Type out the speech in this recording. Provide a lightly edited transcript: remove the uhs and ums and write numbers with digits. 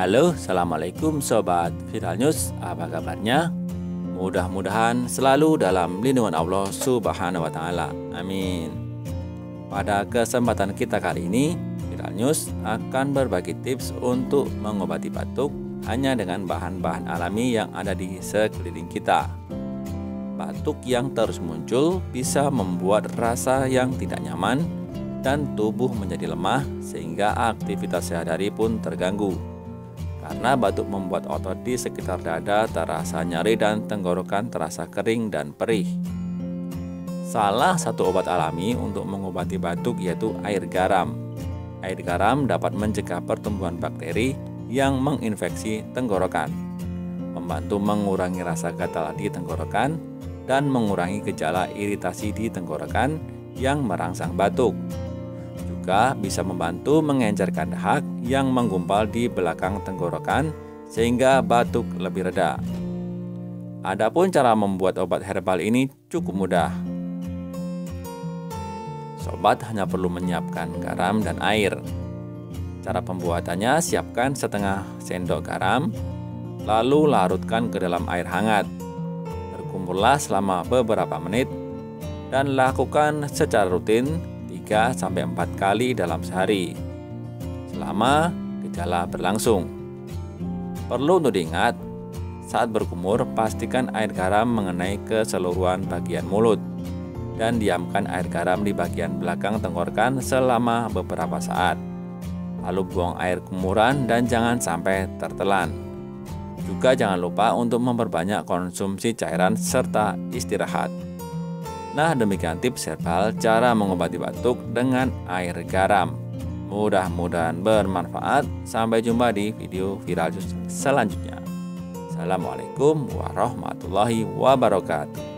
Halo, assalamualaikum sobat Viral News. Apa kabarnya? Mudah-mudahan selalu dalam lindungan Allah Subhanahu wa Ta'ala. Amin. Pada kesempatan kita kali ini, Viral News akan berbagi tips untuk mengobati batuk hanya dengan bahan-bahan alami yang ada di sekeliling kita. Batuk yang terus muncul bisa membuat rasa yang tidak nyaman dan tubuh menjadi lemah sehingga aktivitas sehari-hari pun terganggu. Karena batuk membuat otot di sekitar dada terasa nyeri dan tenggorokan terasa kering dan perih. Salah satu obat alami untuk mengobati batuk yaitu air garam. Air garam dapat mencegah pertumbuhan bakteri yang menginfeksi tenggorokan, membantu mengurangi rasa gatal di tenggorokan, dan mengurangi gejala iritasi di tenggorokan yang merangsang batuk. Juga bisa membantu mengencerkan dahak yang menggumpal di belakang tenggorokan sehingga batuk lebih reda. Adapun cara membuat obat herbal ini cukup mudah. Sobat hanya perlu menyiapkan garam dan air. Cara pembuatannya, siapkan setengah sendok garam, lalu larutkan ke dalam air hangat. Berkumurlah selama beberapa menit dan lakukan secara rutin 3-4 kali dalam sehari selama gejala berlangsung. Perlu untuk diingat, saat berkumur pastikan air garam mengenai keseluruhan bagian mulut dan diamkan air garam di bagian belakang tenggorokan selama beberapa saat. Lalu buang air kumuran dan jangan sampai tertelan. Juga jangan lupa untuk memperbanyak konsumsi cairan serta istirahat. Nah, demikian tips herbal cara mengobati batuk dengan air garam. Mudah-mudahan bermanfaat. Sampai jumpa di video viral selanjutnya. Assalamualaikum warahmatullahi wabarakatuh.